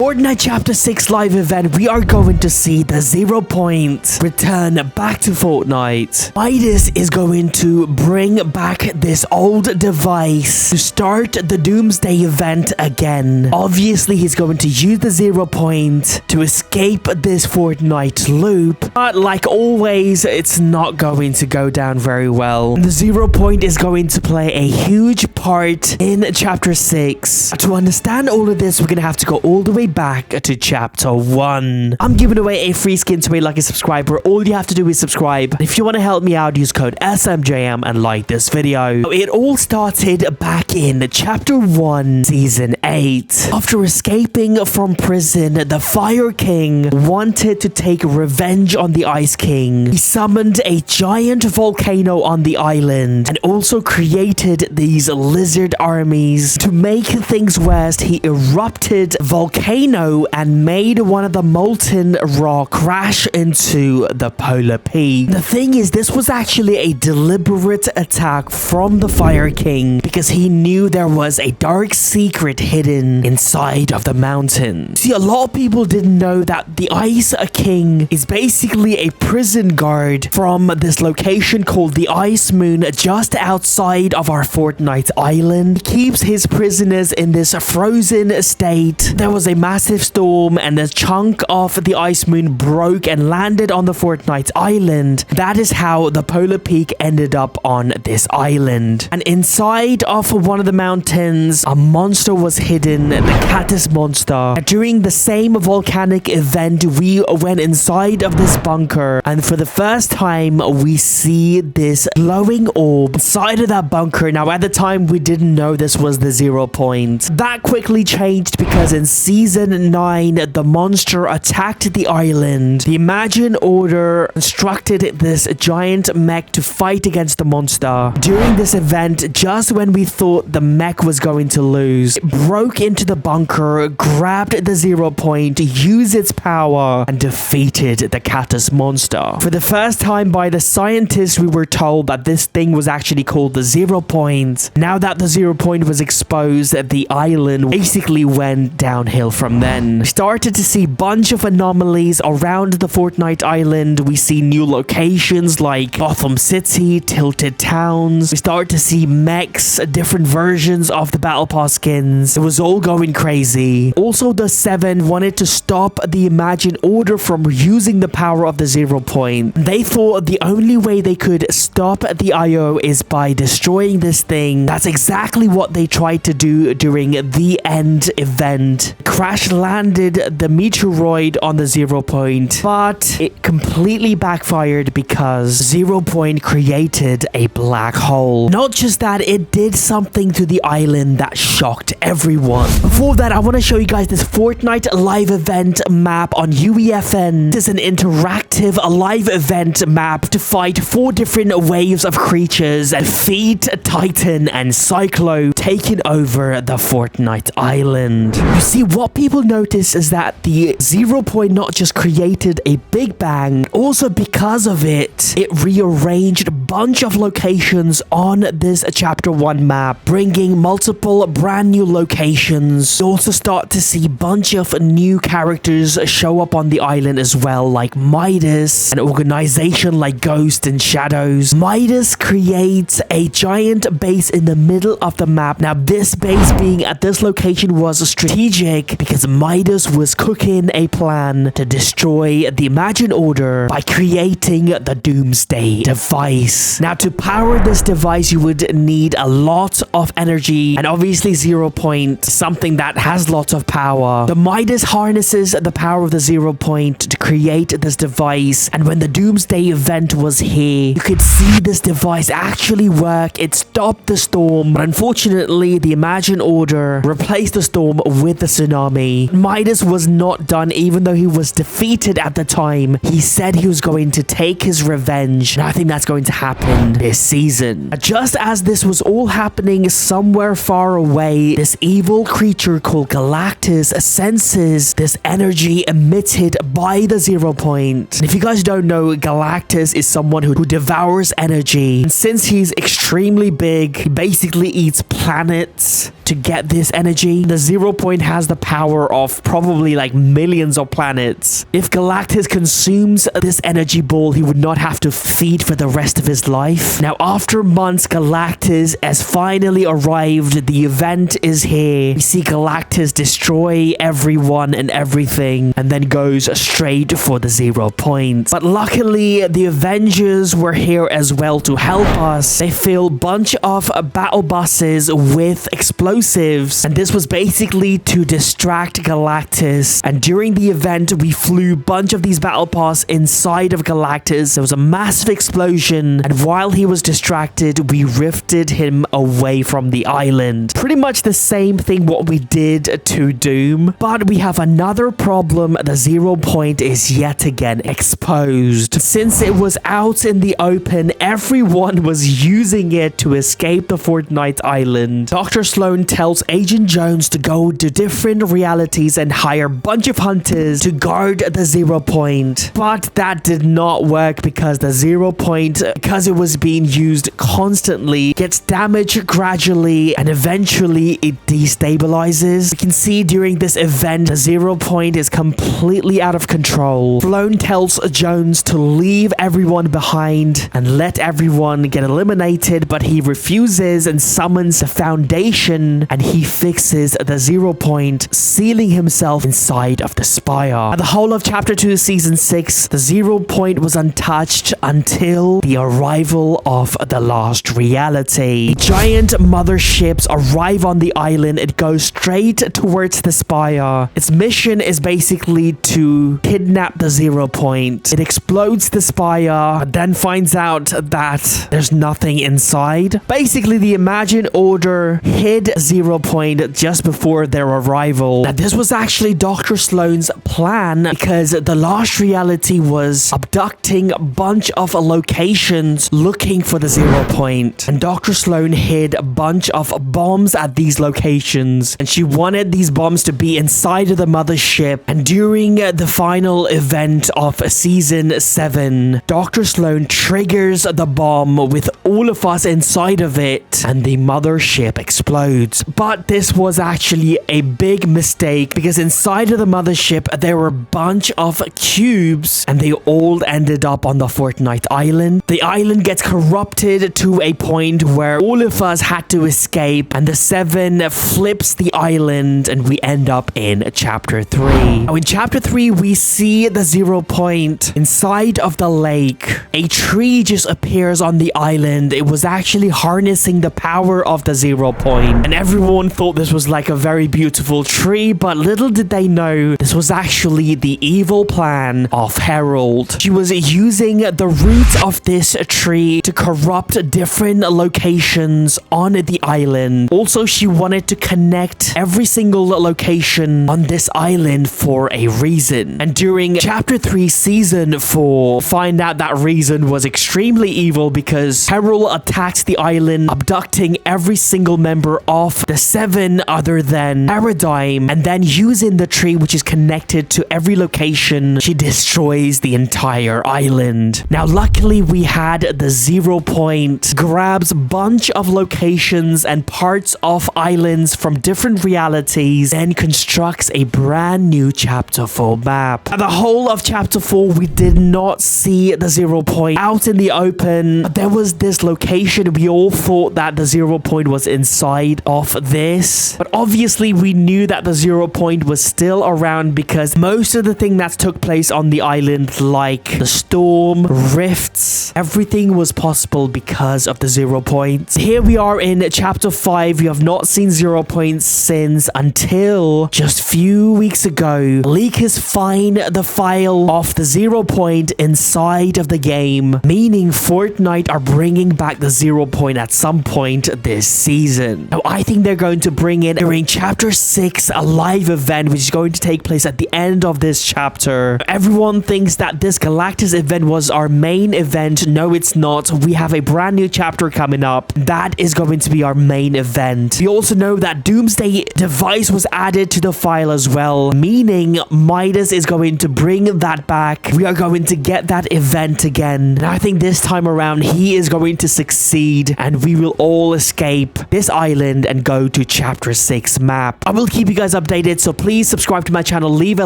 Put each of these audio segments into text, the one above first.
Fortnite Chapter 6 live event, we are going to see the 0 Point return back to Fortnite. Midas is going to bring back this old device to start the Doomsday event again. Obviously, he's going to use the 0 Point to escape this Fortnite loop. But like always, it's not going to go down very well. The 0 Point is going to play a huge part in Chapter 6. To understand all of this, we're going to have to go all the way back to Chapter 1. I'm giving away a free skin to a lucky subscriber. All you have to do is subscribe. If you want to help me out, use code SMJM and like this video. It all started back in Chapter 1, Season 8. After escaping from prison, the Fire King wanted to take revenge on the Ice King. He summoned a giant volcano on the island and also created these lizard armies. To make things worse, he erupted volcano and made one of the molten rock crash into the polar peak. The thing is, this was actually a deliberate attack from the Fire King because he knew there was a dark secret hidden inside of the mountain. See, a lot of people didn't know that the Ice King is basically a prison guard from this location called the Ice Moon just outside of our Fortnite island. He keeps his prisoners in this frozen state. There was a massive storm and a chunk of the Ice Moon broke and landed on the Fortnite island. That is how the polar peak ended up on this island. And inside of one of the mountains, a monster was hidden, the Galactus monster. During the same volcanic event, we went inside of this bunker, and for the first time, we see this glowing orb inside of that bunker. Now, at the time, we didn't know this was the 0 Point. That quickly changed because in Season 9, the monster attacked the island. The Imagine Order instructed this giant mech to fight against the monster. During this event, just when we thought the mech was going to lose, it broke into the bunker, grabbed the 0 Point, used its power, and defeated the Galactus monster. For the first time by the scientists, we were told that this thing was actually called the 0 Point. Now that the 0 Point was exposed, the island basically went downhill from then. We started to see a bunch of anomalies around the Fortnite island. We see new locations like Gotham City, Tilted Towns. We started to see mechs, different versions of the Battle Pass skins. It was all going crazy. Also, the 7 wanted to stop the Imagine Order from using the power of the 0 Point. They thought the only way they could stop the IO is by destroying this thing. That's exactly what they tried to do during the end event. Crash landed the meteoroid on the 0 Point, but it completely backfired because 0 Point created a black hole. Not just that, it did something to the island that shocked everyone. Before that, I want to show you guys this Fortnite live event map on UEFN. This is an interactive live event map to fight 4 different waves of creatures and defeat Titan and Cyclo taking over the Fortnite island. You see, what people notice is that the 0 Point not just created a big bang, also because of it, it rearranged a bunch of locations on this Chapter 1 map, bringing multiple brand new locations. You also start to see a bunch of new characters show up on the island as well, like Midas, an organization like Ghost and Shadows. Midas creates a giant base in the middle of the map. Now, this base being at this location was strategic because Midas was cooking a plan to destroy the Imagine Order by creating the Doomsday device. Now, to power this device, you would need a lot of energy, and obviously 0 Point, something that has lots of power. The Midas harnesses the power of the 0 Point to create this device, and when the Doomsday event was here, you could see this device actually work. It stopped the storm, but unfortunately, the Imagine Order replaced the storm with the tsunami. Midas was not done, even though he was defeated at the time. He said he was going to take his revenge, and I think that's going to happen this season. Just as this was all happening somewhere far away, this evil creature called Galactus senses this energy emitted by the 0 Point. And if you guys don't know, Galactus is someone who devours energy, and since he's extremely big, he basically eats planets to get this energy. The 0 Point has the power power of probably like millions of planets. If Galactus consumes this energy ball, he would not have to feed for the rest of his life. Now, after months, Galactus has finally arrived. The event is here. We see Galactus destroy everyone and everything and then goes straight for the 0 point. But luckily, the Avengers were here as well to help us. They fill a bunch of battle buses with explosives, and this was basically to distract Galactus. And during the event, we flew a bunch of these battle pass inside of Galactus. There was a massive explosion, and while he was distracted, we rifted him away from the island. Pretty much the same thing what we did to Doom, but we have another problem. The 0 point is yet again exposed. Since it was out in the open, everyone was using it to escape the Fortnite island. Dr. Sloan tells Agent Jones to go to different realities and hire a bunch of hunters to guard the 0 point. But that did not work because the 0 point, because it was being used constantly, gets damaged gradually and eventually it destabilizes. We can see during this event, the 0 point is completely out of control. Sloan tells Jones to leave everyone behind and let everyone get eliminated, but he refuses and summons the Foundation, and he fixes the 0 point, sealing himself inside of the spire. The whole of Chapter 2 Season 6, the 0 point was untouched until the arrival of the last reality. Giant motherships arrive on the island. It goes straight towards the spire. Its mission is basically to kidnap the 0 point. It explodes the spire, but then finds out that there's nothing inside. Basically, the Imagine Order hid 0 point just before their arrival. Now, this was actually Dr. Sloan's plan because the last reality was abducting a bunch of locations looking for the 0 point. And Dr. Sloan hid a bunch of bombs at these locations, and she wanted these bombs to be inside of the mothership. And during the final event of Season 7, Dr. Sloan triggers the bomb with all of us inside of it, and the mothership explodes. But this was actually a big mistake because inside of the mothership, there were a bunch of cubes, and they all ended up on the Fortnite island. The island gets corrupted to a point where all of us had to escape, and the 7 flips the island, and we end up in Chapter 3. Now, in Chapter 3, we see the 0 point inside of the lake. A tree just appears on the island. It was actually harnessing the power of the 0 point, and everyone thought this was like a very beautiful tree, but little did they know this was actually the evil plan of Herald. She was using the roots of this tree to corrupt different locations on the island. Also, she wanted to connect every single location on this island for a reason. And during Chapter 3 Season 4, find out that reason was extremely evil because Herald attacked the island, abducting every single member of the 7 other than Paradigm, and then using the tree which is connected to every location, she destroys the entire island. Now, luckily, we had the 0 point, grabs a bunch of locations and parts of islands from different realities, and constructs a brand new Chapter 4 map. The whole of Chapter 4, we did not see the 0 point out in the open. There was this location. We all thought that the 0 point was inside of this, but obviously we knew that the 0 point was still around because most of the thing that took place on the island, like the storm, rifts, everything was possible because of the 0 point. Here we are in Chapter 5. We have not seen 0 point since until just few weeks ago. Leakers find the file of the 0 point inside of the game, meaning Fortnite are bringing back the 0 point at some point this season. Now, I think they're going to bring it during Chapter 6, a live event which is going to take place at the end of this chapter. Everyone thinks that this Galactus event was our main event. No, it's not. We have a brand new chapter coming up. That is going to be our main event. We also know that Doomsday device was added to the file as well, meaning Midas is going to bring that back. We are going to get that event again. And I think this time around, he is going to succeed and we will all escape this island and go to Chapter 6 map. I will keep you guys updated, so please subscribe to my channel, leave a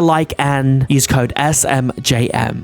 like, and use code SMJM.